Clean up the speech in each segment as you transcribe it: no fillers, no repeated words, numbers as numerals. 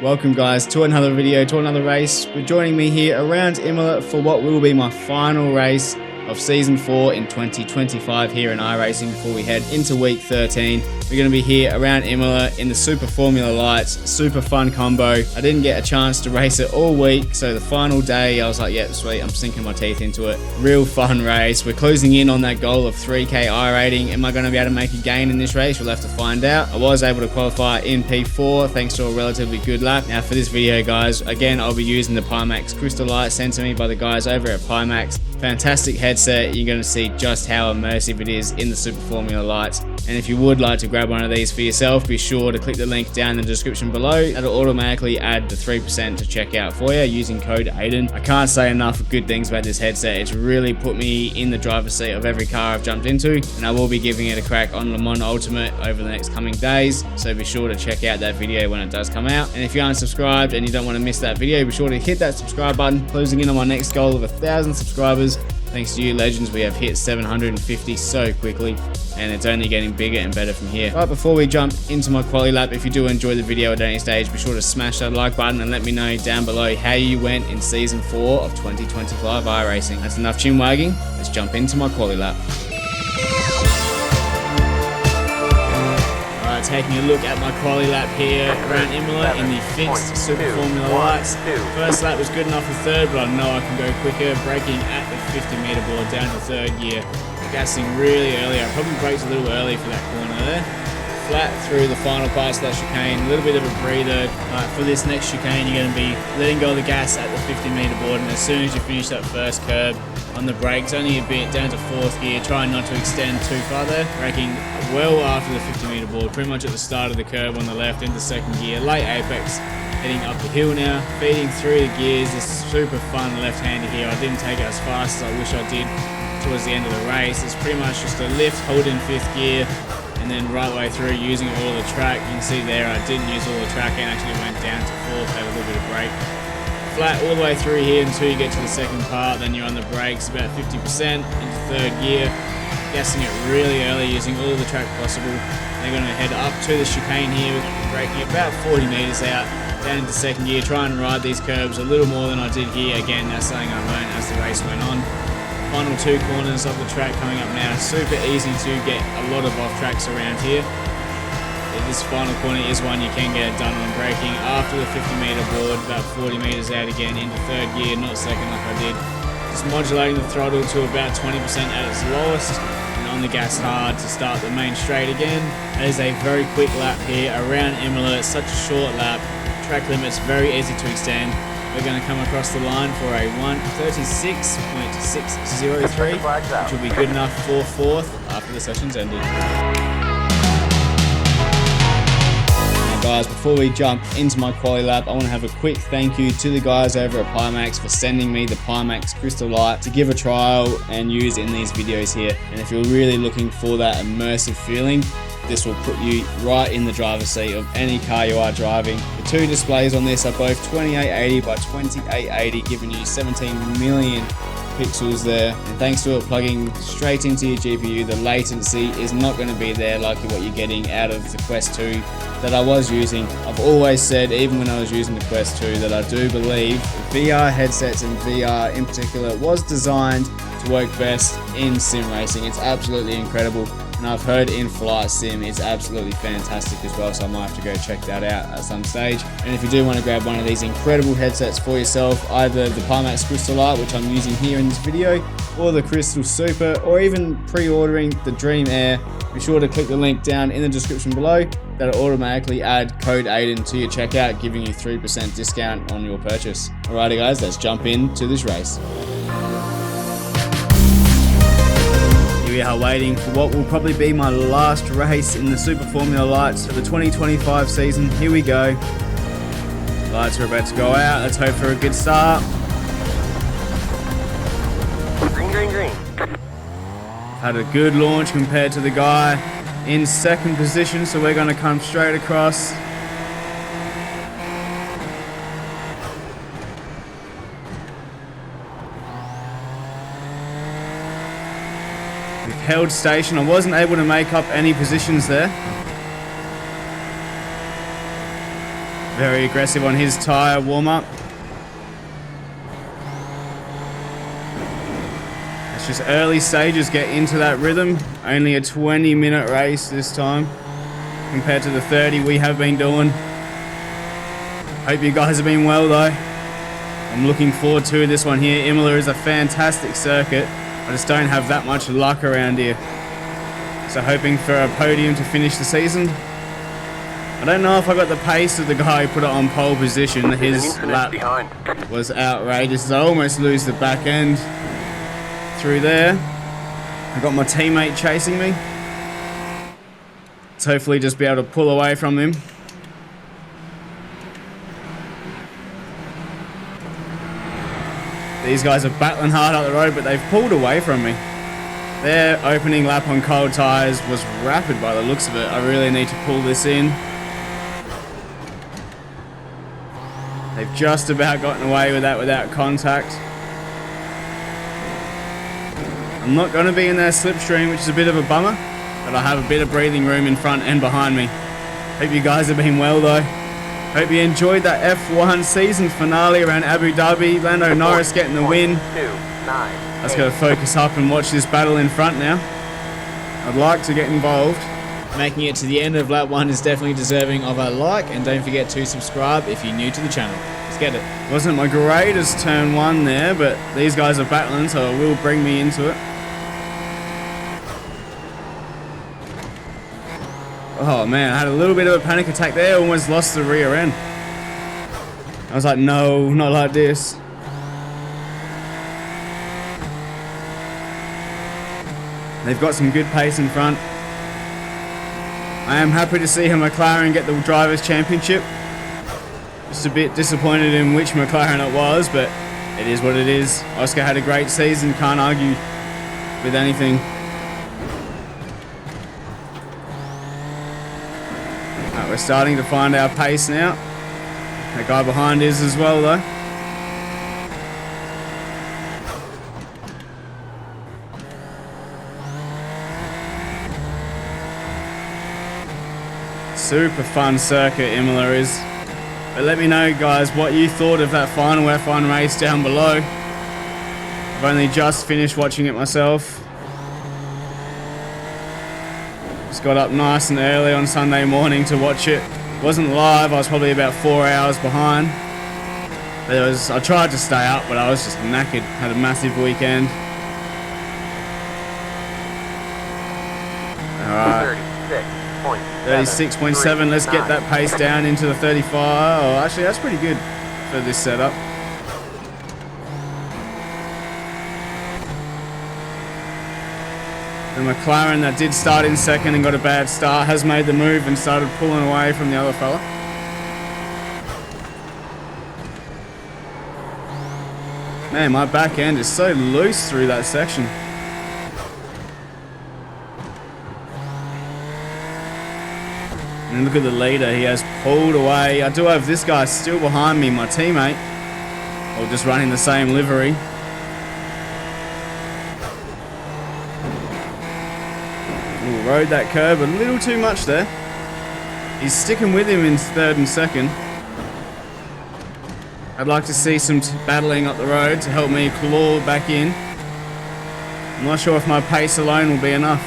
Welcome guys to another video, to another race. We're joining me here around Imola for what will be my final race of Season 4 in 2025 here in iRacing before we head into Week 13. We're going to be here around Imola in the Super Formula Light, super fun combo. I didn't get a chance to race it all week, so the final day I was like, yeah, sweet, I'm sinking my teeth into it. Real fun race. We're closing in on that goal of 3k I rating. Am I going to be able to make a gain in this race? We'll have to find out. I was able to qualify in P4 thanks to a relatively good lap. Now for this video guys, again I'll be using the Pimax Crystal Light sent to me by the guys over at Pimax. Fantastic headset. You're going to see just how immersive it is in the Super Formula Lights. And if you would like to grab one of these for yourself, be sure to click the link down in the description below. That'll automatically add the 3% to checkout for you using code Aidan. I can't say enough good things about this headset. It's really put me in the driver's seat of every car I've jumped into, and I will be giving it a crack on Le Mans Ultimate over the next coming days, so be sure to check out that video when it does come out. And if you aren't subscribed and you don't want to miss that video, be sure to hit that subscribe button. Closing in on my next goal of 1,000 subscribers. Thanks to you legends, we have hit 750 so quickly, and it's only getting bigger and better from here. Right before we jump into my quali lap, if you do enjoy the video at any stage, be sure to smash that like button and let me know down below how you went in Season 4 of 2025 iRacing. That's enough chin wagging, let's jump into my quali lap. Taking a look at my quali lap here around Imola in the fixed Super Formula Lights. First lap was good enough for third, but I know I can go quicker, braking at the 50 meter board down to third gear. Gassing really early. I probably braked a little early for that corner there. Flat through the final parts of that chicane, a little bit of a breather. For this next chicane, you're going to be letting go of the gas at the 50 meter board, and as soon as you finish that first curb, on the brakes, only a bit, down to fourth gear, trying not to extend too far there. Braking well after the 50 meter board, pretty much at the start of the curve on the left into second gear, late apex, heading up the hill now, feeding through the gears. This super fun left-hander here. I didn't take it as fast as I wish I did towards the end of the race. It's pretty much just a lift, hold in fifth gear, and then right way through using all the track. You can see there I didn't use all the track and actually went down to fourth, had a little bit of brake. Flat all the way through here until you get to the second part, then you're on the brakes about 50% into third gear, gassing it really early using all the track possible. They're going to head up to the chicane here, braking about 40 meters out, down into second gear, try and ride these curbs a little more than I did here. Again, that's something I learned as the race went on. Final two corners of the track coming up now, super easy to get a lot of off tracks around here. This final corner is one you can get it done on braking after the 50 meter board, about 40 meters out again into third gear, not second like I did. Just modulating the throttle to about 20% at its lowest, and on the gas hard to start the main straight again. That is a very quick lap here around Imola. It's such a short lap, track limit's very easy to extend. We're going to come across the line for a 1:36.603, which will be good enough for fourth after the session's ended. Guys, before we jump into my quali lap, I want to have a quick thank you to the guys over at Pimax for sending me the Pimax Crystal Light to give a trial and use in these videos here. And if you're really looking for that immersive feeling, this will put you right in the driver's seat of any car you are driving. The two displays on this are both 2880 by 2880, giving you 17 million pixels there, and thanks to it plugging straight into your GPU, the latency is not going to be there like what you're getting out of the Quest 2 that I was using. I've always said, even when I was using the Quest 2, that I do believe VR headsets and VR in particular was designed to work best in sim racing. It's absolutely incredible, and I've heard in flight sim it's absolutely fantastic as well, so I might have to go check that out at some stage. And if you do want to grab one of these incredible headsets for yourself, either the Pimax Crystal Light, which I'm using here in this video, or the Crystal Super, or even pre-ordering the Dream Air, be sure to click the link down in the description below. That'll automatically add code Aidan to your checkout, giving you 3% discount on your purchase. Alrighty guys, let's jump into this race. Here we are waiting for what will probably be my last race in the Super Formula Lights for the 2025 season. Here we go. Lights are about to go out. Let's hope for a good start. Green, green, green. Had a good launch compared to the guy in second position, so we're going to come straight across. We've held station. I wasn't able to make up any positions there. Very aggressive on his tyre warm-up. It's just early stages, get into that rhythm. Only a 20-minute race this time compared to the 30 we have been doing. Hope you guys have been well though. I'm looking forward to this one here. Imola is a fantastic circuit. I just don't have that much luck around here. So hoping for a podium to finish the season. I don't know if I got the pace of the guy who put it on pole position. His lap was outrageous. I almost lose the back end through there. I got my teammate chasing me. Let's hopefully just be able to pull away from him. These guys are battling hard up the road, but they've pulled away from me. Their opening lap on cold tyres was rapid by the looks of it. I really need to pull this in. They've just about gotten away with that without contact. I'm not going to be in their slipstream, which is a bit of a bummer, but I have a bit of breathing room in front and behind me. Hope you guys have been well though. Hope you enjoyed that F1 season finale around Abu Dhabi. Lando Norris getting the win. Let's go focus up and watch this battle in front now. I'd like to get involved. Making it to the end of lap 1 is definitely deserving of a like, and don't forget to subscribe if you're new to the channel. Let's get it. Wasn't my greatest turn 1 there, but these guys are battling, so it will bring me into it. Oh man, I had a little bit of a panic attack there, almost lost the rear end. I was like, no, not like this. They've got some good pace in front. I am happy to see her McLaren get the Drivers' Championship. Just a bit disappointed in which McLaren it was, but it is what it is. Oscar had a great season, can't argue with anything. We're starting to find our pace now. That guy behind is as well though. Super fun circuit Imola is. But let me know guys what you thought of that final F1 race down below. I've only just finished watching it myself. Just got up nice and early on Sunday morning to watch it. It wasn't live, I was probably about 4 hours behind. But I tried to stay up, but I was just knackered. Had a massive weekend. Alright. 36.7, let's get that pace down into the 35. Oh, actually that's pretty good for this setup. The McLaren that did start in second and got a bad start has made the move and started pulling away from the other fella. Man, my back end is so loose through that section. And look at the leader, he has pulled away. I do have this guy still behind me, my teammate. Or just running the same livery. Ooh, rode that curb a little too much there. He's sticking with him in third and second. I'd like to see some battling up the road to help me claw back in. I'm not sure if my pace alone will be enough.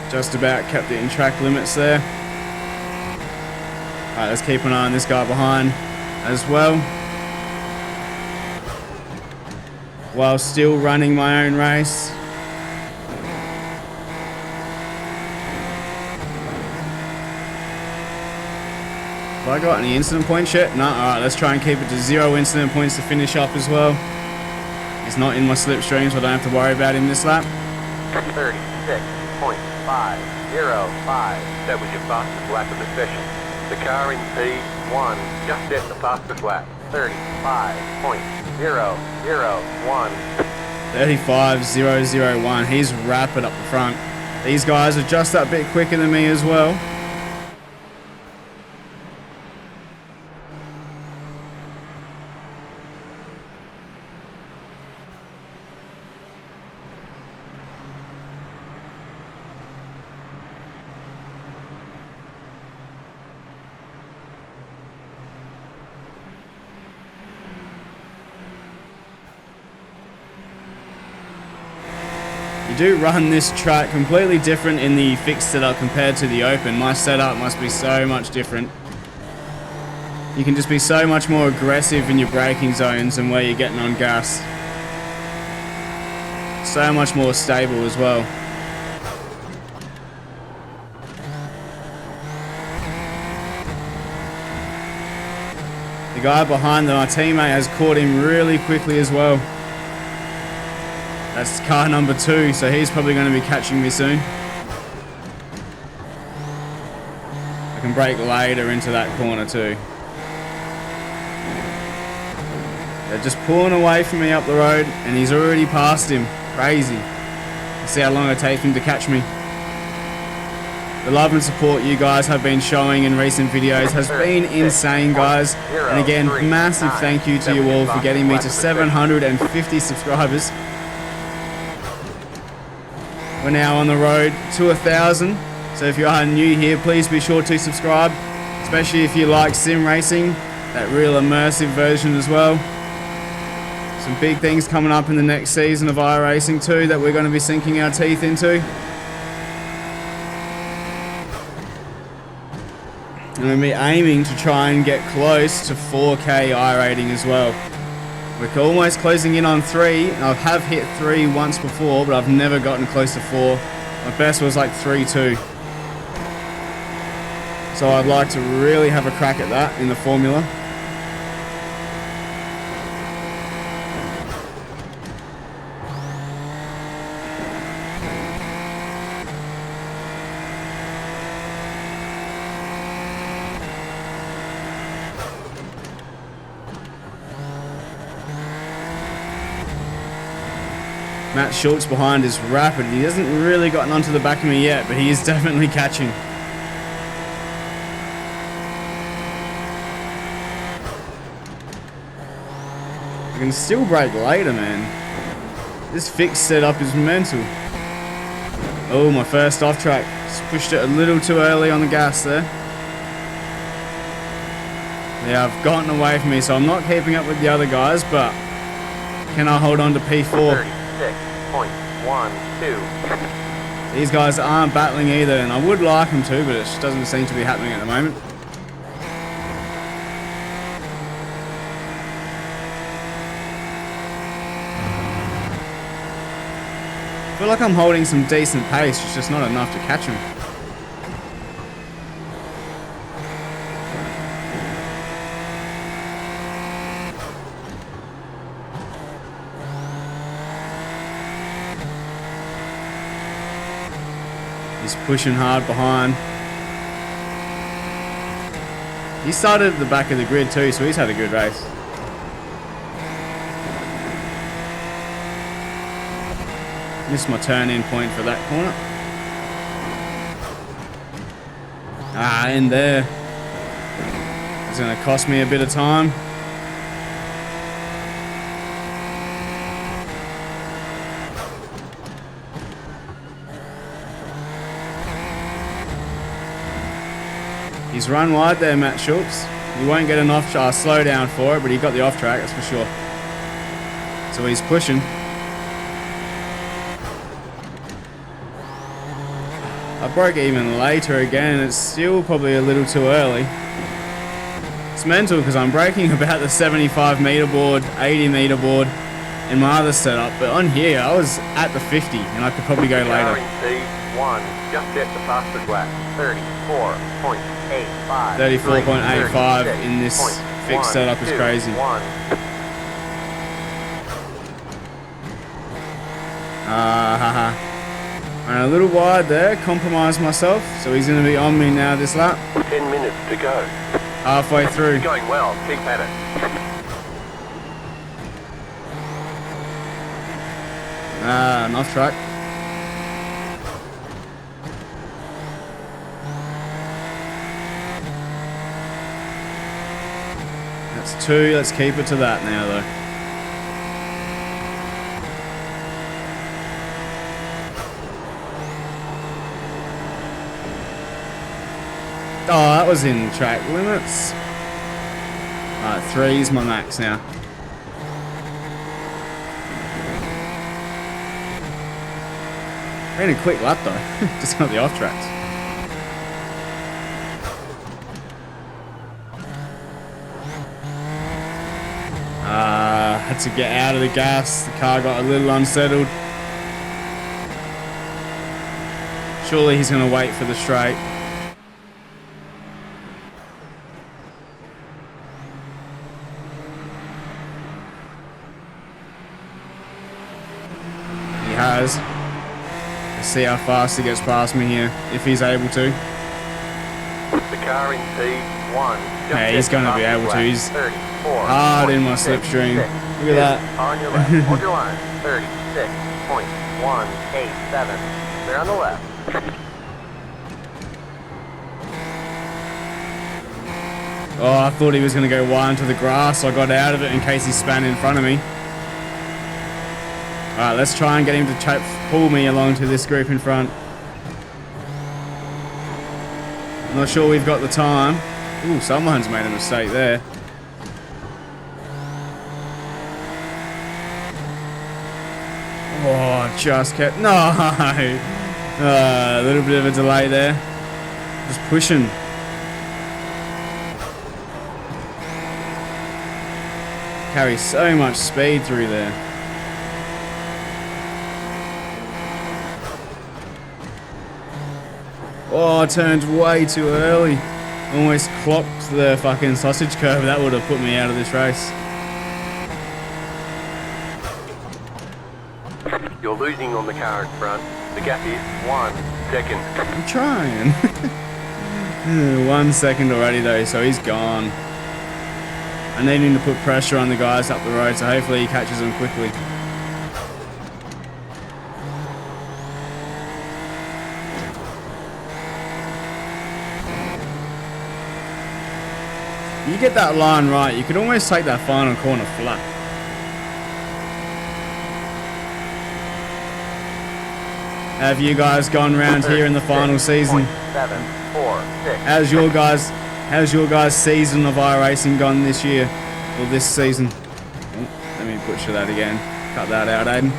Just about kept it in track limits there. Alright, let's keep an eye on this guy behind as well. While still running my own race. Have I got any incident points yet? No, alright, let's try and keep it to 0 incident points to finish up as well. He's not in my slipstream, so I don't have to worry about him this lap. 36.505. That was your fastest lap of the session. The car in P1 just set the fastest lap. 35.001. 35.001. He's rapid up the front. These guys are just that bit quicker than me as well. You do run this track completely different in the fixed setup compared to the open. My setup must be so much different. You can just be so much more aggressive in your braking zones and where you're getting on gas. So much more stable as well. The guy behind our teammate has caught him really quickly as well. That's car number 2, so he's probably going to be catching me soon. I can brake later into that corner too. They're just pulling away from me up the road, and he's already passed him. Crazy. Let's see how long it takes him to catch me. The love and support you guys have been showing in recent videos has been insane, guys. And again, massive thank you to you all for getting me to 750 subscribers. We're now on the road to 1,000. So if you are new here, please be sure to subscribe, especially if you like sim racing, that real immersive version as well. Some big things coming up in the next season of iRacing too that we're going to be sinking our teeth into. I'm going to be aiming to try and get close to 4K iRating as well. We're almost closing in on 3. I have hit 3 once before, but I've never gotten close to 4. My best was like 3.2. So I'd like to really have a crack at that in the formula. Matt Schultz behind is rapid. He hasn't really gotten onto the back of me yet, but he is definitely catching. I can still brake later, man. This fixed setup is mental. Oh, my first off track. Just pushed it a little too early on the gas there. Yeah, I've gotten away from me, so I'm not keeping up with the other guys, but can I hold on to P4? 36.12. These guys aren't battling either, and I would like them to, but it just doesn't seem to be happening at the moment. I feel like I'm holding some decent pace, it's just not enough to catch him. He's pushing hard behind. He started at the back of the grid too, so he's had a good race. Missed my turn-in point for that corner. Ah, in there. It's going to cost me a bit of time. He's run wide there, Matt Schultz. He won't get an off slow down for it, but he got the off track, that's for sure. So he's pushing. I broke even later again. It's still probably a little too early. It's mental because I'm braking about the 75 meter board, 80 meter board in my other setup, but on here I was at the 50 and I could probably go later. One, just at the fastest lap, 34.85. 34.85 in this fixed setup is crazy. Haha. Ran a little wide there, compromised myself, so he's going to be on me now this lap. 10 minutes to go. Halfway through. It's going well, keep at it. An off track. That's 2, let's keep it to that now though. Oh, that was in track limits. Alright, 3 is my max now. Ran a quick lap though, just got the off tracks. Had to get out of the gas. The car got a little unsettled. Surely he's going to wait for the straight. He has. Let's see how fast he gets past me here, if he's able to. The car in P1. Yeah, he's going to be able to. He's hard in my slipstream. Look at that. On your left, hold your line. 36.187. They're on the left. Oh, I thought he was going to go wide into the grass, so I got out of it in case he span in front of me. Alright, let's try and get him to pull me along to this group in front. I'm not sure we've got the time. Ooh, someone's made a mistake there. Oh, just kept... No! A little bit of a delay there. Just pushing. Carry so much speed through there. Oh, I turned way too early. Almost clocked the fucking sausage curve. That would have put me out of this race. You're losing on the car in front. The gap is 1 second. I'm trying. 1 second already though, so he's gone. I need him to put pressure on the guys up the road, so hopefully he catches them quickly. You get that line right, you could almost take that final corner flat. Have you guys gone round here in the final season? 746. How's your guys' season of iRacing gone this year? Or this season? Oh, let me butcher that again. Cut that out, Aidan.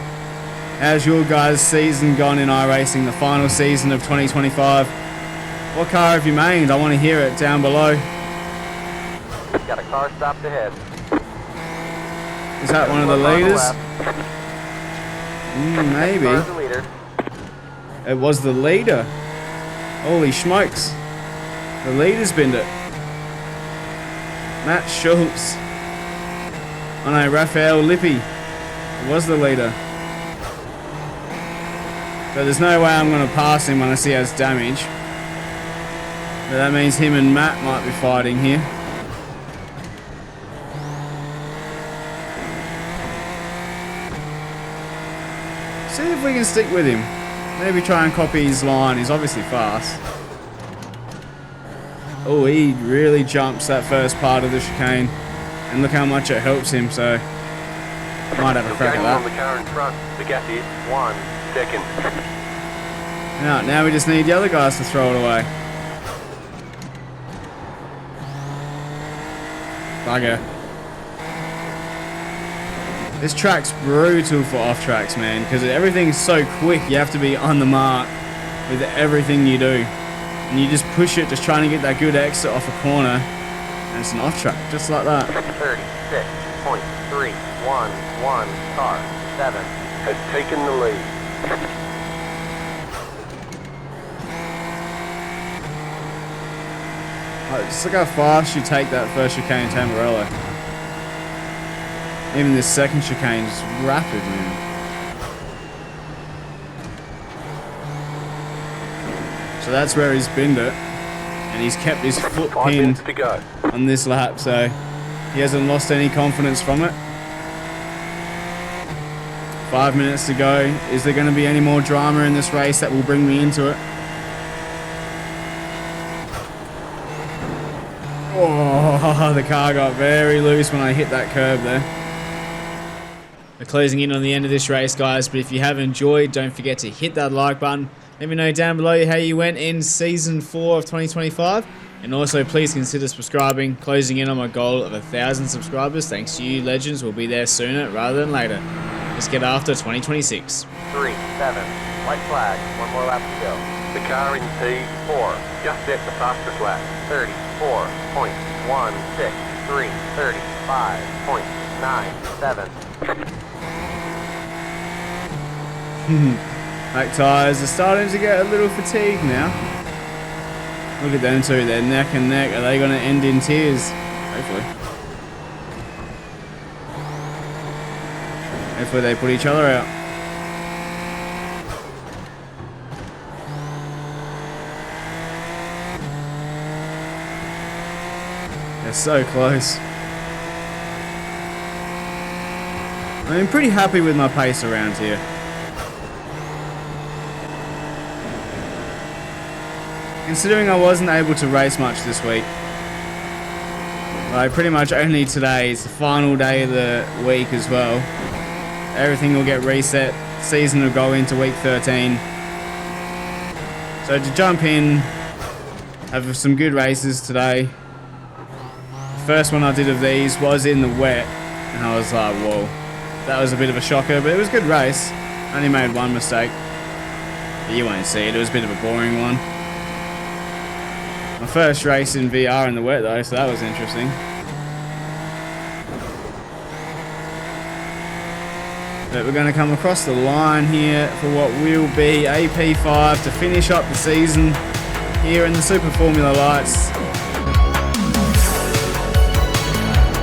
How's your guys' season gone in iRacing, the final season of 2025? What car have you made? I want to hear it down below. Got a car stopped ahead. Is that one of the leaders? Maybe. It was the leader. Holy smokes. The leader's binned it. Matt Schultz. Oh no, Raphael Lippi. It was the leader. So there's no way I'm going to pass him unless he has damage. But that means him and Matt might be fighting here. See if we can stick with him. Maybe try and copy his line. He's obviously fast. Oh, he really jumps that first part of the chicane. And look how much it helps him, so might have a crack at that. On the car in front. The gap is 1 second. Now we just need the other guys to throw it away. Bugger. This track's brutal for off tracks, man, because everything's so quick. You have to be on the mark with everything you do. And you just push it, just trying to get that good exit off a corner. And it's an off track, just like that. 36.311 car 7 has taken the lead. Just look how fast you take that first chicane Tamburello. Even this second chicane is rapid, man. So that's where he's binned it. And he's kept his foot pinned on this lap, so he hasn't lost any confidence from it. 5 minutes to go. Is there going to be any more drama in this race that will bring me into it? Oh, the car got very loose when I hit that curb there. We're closing in on the end of this race, guys, but if you have enjoyed, don't forget to hit that like button. Let me know down below how you went in Season 4 of 2025. And also, please consider subscribing. Closing in on my goal of 1,000 subscribers. Thanks to you, legends. We'll be there sooner rather than later. Let's get after 2026. 3, 7, white flag, one more lap to go. The car in P4 just set the fastest lap, 34.163, 35.97. Back tyres are starting to get a little fatigued now. Look at them two, they're neck and neck. Are they going to end in tears? Hopefully. Hopefully they put each other out. They're so close. I'm pretty happy with my pace around here. Considering I wasn't able to race much this week. Like pretty much only today is the final day of the week as well. Everything will get reset. Season will go into week 13. So to jump in, have some good races today. The first one I did of these was in the wet, and I was like, whoa, that was a bit of a shocker, but it was a good race. I only made one mistake. But you won't see it, it was a bit of a boring one. My first race in VR in the wet though, so that was interesting. But we're going to come across the line here for what will be AP5 to finish up the season here in the Super Formula Lights.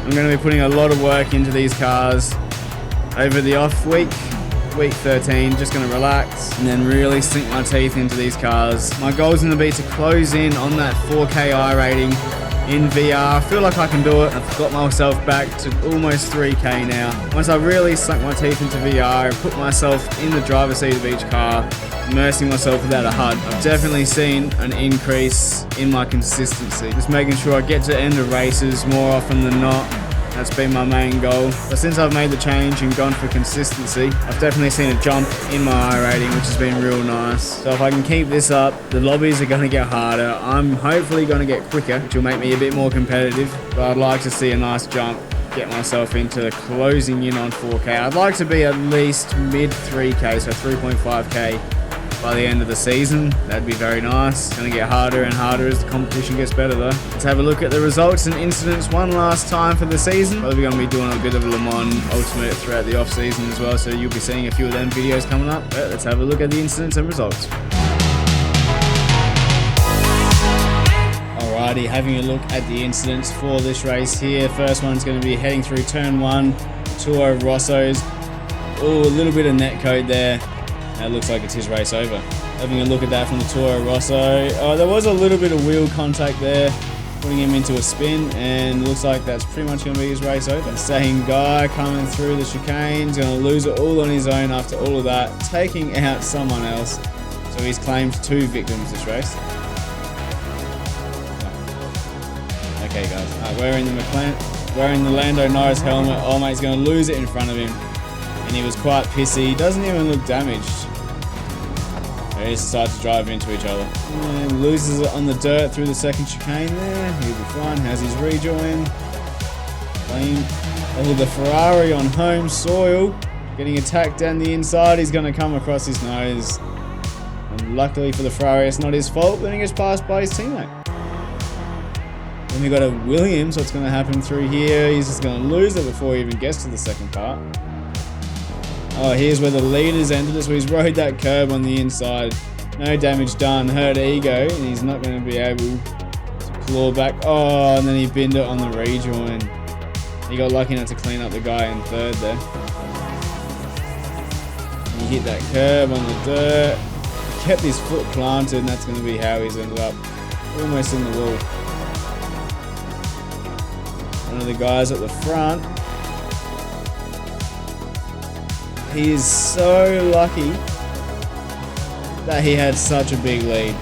I'm going to be putting a lot of work into these cars over the off week. Week 13, just going to relax and then really sink my teeth into these cars. My goal is going to be to close in on that 4K iRating in VR. I feel like I can do it. I've got myself back to almost 3K now. Once I really sunk my teeth into VR and put myself in the driver's seat of each car, immersing myself without a HUD, I've definitely seen an increase in my consistency. Just making sure I get to end of races more often than not. That's been my main goal. But since I've made the change and gone for consistency, I've definitely seen a jump in my iRating, which has been real nice. So if I can keep this up, the lobbies are going to get harder. I'm hopefully going to get quicker, which will make me a bit more competitive. But I'd like to see a nice jump, get myself into closing in on 4K. I'd like to be at least mid 3K, so 3.5K by the end of the season. That'd be very nice. It's going to get harder and harder as the competition gets better though. Let's have a look at the results and incidents one last time for the season. Probably going to be doing a bit of Le Mans Ultimate throughout the off season as well, so you'll be seeing a few of them videos coming up. But let's have a look at the incidents and results. Alrighty, having a look at the incidents for this race here. First one's going to be heading through turn 1, Toro Rosso's. Oh, a little bit of netcode there. That looks like it's his race over. Having a look at that from the Toro Rosso. Oh, there was a little bit of wheel contact there, putting him into a spin, and looks like that's pretty much going to be his race over. The same guy coming through the chicane, he's going to lose it all on his own after all of that, taking out someone else. So he's claimed 2 victims this race. Okay, guys, wearing the Lando Norris helmet. Oh, mate, he's going to lose it in front of him. And he was quite pissy. He doesn't even look damaged. They just decide to drive into each other. And loses it on the dirt through the second chicane there. He'll be fine. Has his rejoin. Clean. Oh, the Ferrari on home soil. Getting attacked down the inside. He's going to come across his nose. And luckily for the Ferrari, it's not his fault. Then he gets passed by his teammate. Then we got a Williams. What's going to happen through here? He's just going to lose it before he even gets to the second part. Oh, here's where the leaders entered. So he's rode that curb on the inside. No damage done. Hurt ego. And he's not going to be able to claw back. Oh, and then he binned it on the rejoin. He got lucky enough to clean up the guy in third there. He hit that curb on the dirt. He kept his foot planted, and that's going to be how he's ended up. Almost in the wall. One of the guys at the front. He is so lucky that he had such a big lead.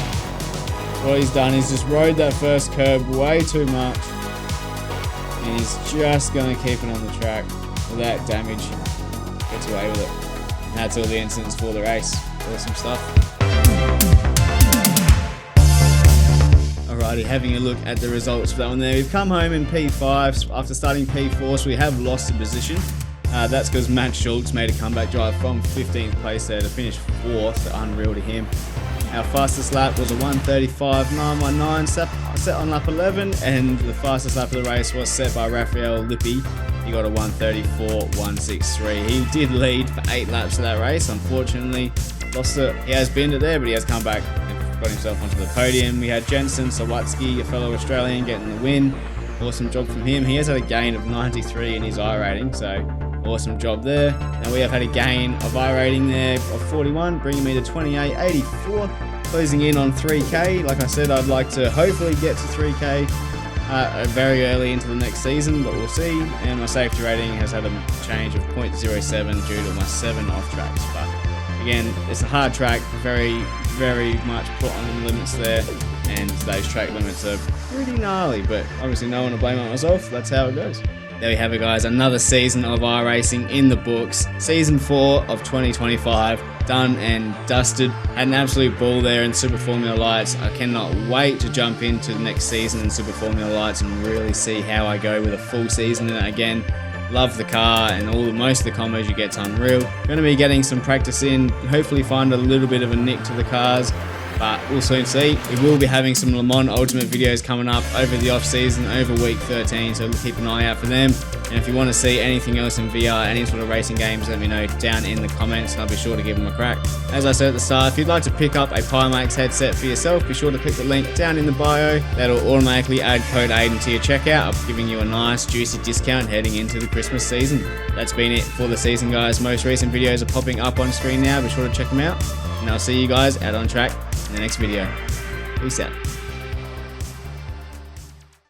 What he's done is just rode that first curb way too much, and he's just going to keep it on the track without damage. Gets away with it. And that's all the incidents for the race. Awesome stuff. Alrighty, having a look at the results for that one there. We've come home in P5 after starting P4, so we have lost a position. That's because Matt Schultz made a comeback drive from 15th place there to finish 4th, unreal to him. Our fastest lap was a 1:35.919 set on lap 11, and the fastest lap of the race was set by Raphael Lippi. He got a 1:34.163. He did lead for 8 laps of that race. Unfortunately, lost it. He has binned it there, but he has come back and got himself onto the podium. We had Jensen Sawatsky, a fellow Australian, getting the win. Awesome job from him. He has had a gain of 93 in his iRating, so awesome job there. And we have had a gain of iRating there of 41, bringing me to 28.84, closing in on 3K. Like I said, I'd like to hopefully get to 3K very early into the next season, but we'll see. And my safety rating has had a change of 0.07 due to my 7 off tracks. But again, it's a hard track, very much put on the limits there, and those track limits are pretty gnarly, but obviously no one to blame on myself. That's how it goes. There we have it, guys. Another season of iRacing in the books. Season 4 of 2025 done and dusted. Had an absolute ball there in Super Formula Lights. I cannot wait to jump into the next season in Super Formula Lights and really see how I go with a full season in it again. Love the car, and most of the combos you get's unreal. Going to be getting some practice in, hopefully find a little bit of a nick to the cars, but we'll soon see. We will be having some Le Mans Ultimate videos coming up over the off season, over week 13, so keep an eye out for them. And if you want to see anything else in VR, any sort of racing games, let me know down in the comments and I'll be sure to give them a crack. As I said at the start, if you'd like to pick up a Pimax headset for yourself, be sure to click the link down in the bio. That'll automatically add code Aidan to your checkout, of giving you a nice juicy discount heading into the Christmas season. That's been it for the season, guys. Most recent videos are popping up on screen now, be sure to check them out. And I'll see you guys out on track in the next video. Peace out.